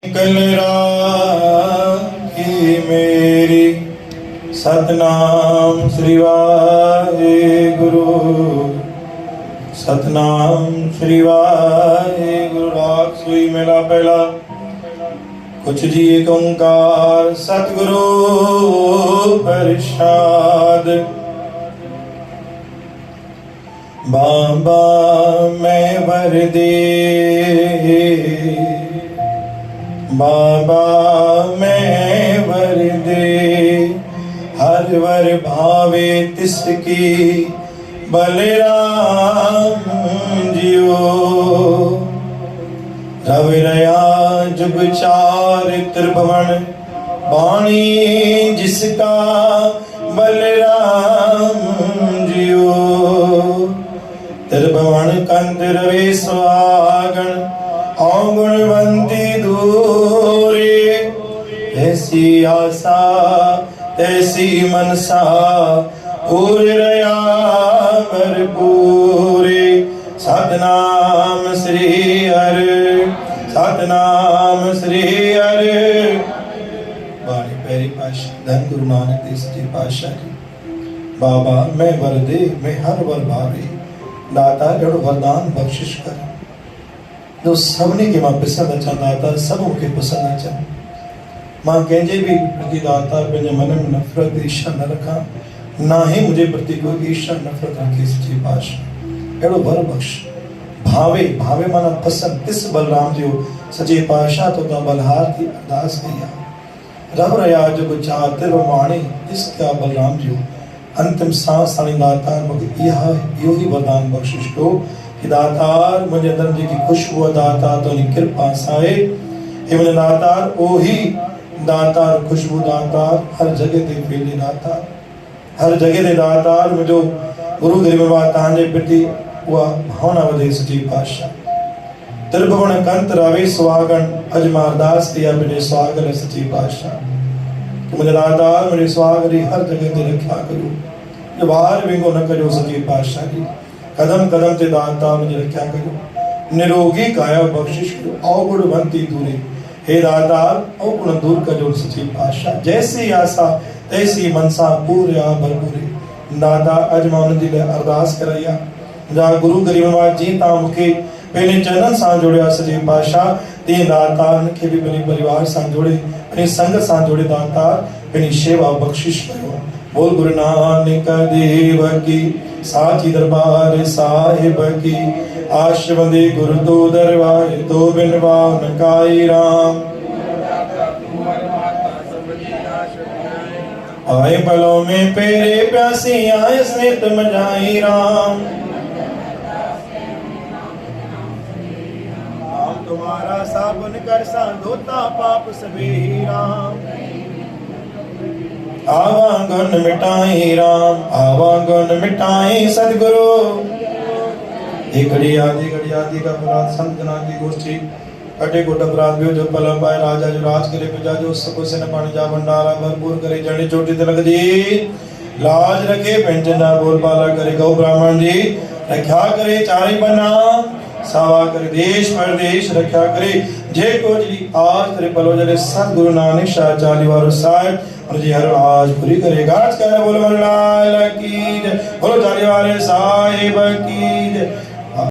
कल राखी मेरी सतनाम श्री वाहेगुरु, सतनाम श्री वाहेगुरु। राग सुई मेला पहला। कुछ जी एक ओंकार सतगुरु प्रसाद। बाबा मैं वर दे, बाबा मैं वर दे, हर वर भावे तिसकी बलराम जियो। रवि रया जुग चार त्रिभुवन, वाणी जिसका बलराम जियो। त्रिभुवन कंद रवि सुहागन, गुणवंती दूरे। ऐसी आशा तैसी मनसा, पूर रया भरपूरे। सतनाम श्री हरि, सतनाम श्री हरि। बाणी पैरी पाशा धन गुरु नानक देव सच्चे पातशाह जी। बाबा मैं वर दे, मैं हर वर भावे, दाता जड़ वरदान बख्शिश कर। जो सबने के मां पसंद अच्छा दाता, सबों के पसंद अच्छा। मां कंहिंजे भी प्रति दाता पंहिंजे मन में नफरत ईर्ष्या न रखा, ना ही मुझे प्रति कोई ईर्ष्या नफरत रखे सच्चे पातशाह। अहिड़ो वर बख्श। भावे, भावे माना पसंद। तिस बलराम जो सच्चे पातशाह तो बलहार की अरदास कई आहे। रब रया जुग चार त्रिभुवाणी, तिसका बलराम जो अंतिम सांस ताणी दाता मूंखे इहो ही वरदान बख्शिश कयो कि दातार मुझे अंदर जेकी खुशबू दातार तो कृपा साए। हे मुझे दातार ओही दातार, खुशबू दातार, हर जगह ते फैले दातार, हर जगह ते दातार। मुझो गुरु गरीब बाबा तव्हांजे प्रति उहा भावना वधे सच्ची पातशाह। त्रिभुवन कंत रवि सुहागन, अज मां अरदास कई आहे पंहिंजे सुहागन सच्ची पातशाह कि मुझे दातार मुझे सुहागरी हर जगह ते रखिया करियो, जो ॿाहिरि विंगो न करियो सच्ची पातशाह जी। कदम कदम ते दाता मुझे रखिया करियो, निरोगी काया बख्शिश करियो, अवगुणवंती दूरे। हे दातार अवगुण दूर करियो सच्ची पातशाह। जैसी आशा तैसी मनसा, पूरे आ भरपूरे। दाता अज मां उन्हनि जे लाइ अरदास कराई आहे। जा गुरु गरीब बाबा जी तव्हां मूंखे पंहिंजे चरणनि सां जोड़िया सच्चे पातशाह, तीअं दातार खे बि पंहिंजे परिवार सां जोड़े, पंहिंजे संग सां जोड़े दातार पंहिंजी शेवा बख्शिश कयो। बोल गुरु नानक देव की, साची दरबार साहिब की। आशवंदे गुरु तो दरबार, तो बिनवान काई राम। आए पलों में पेरे प्यासी, आए स्नेत मजाई राम। नाम तुम्हारा साबुन कर सा, धोता पाप सभी राम। आवागुण मिटाई राम, आवागुण मिटाई सदगुरु। एक घड़ी आदि का अपराध संत जना की गोष्ठी। कटे कोट अपराध जो पल पाए, राजा जो राज करे प्रजा जो सको से न पानी जा भंडारा भरपूर करे। जड़ी चोटी तिलक जी लाज रखे, पेंचना बोल पाला करे। गौ ब्राह्मण जी रक्षा करे, चारी बना सावा करे। देश परदेश रक्षा करे, जे को जी आज तेरे पलो जरे सतगुरु नानक शाह चाली वारो साहिब और जी हर आज पूरी करे। गाज करे बोलो लाल की जय, बोलो चाली वाले साहिब की जय।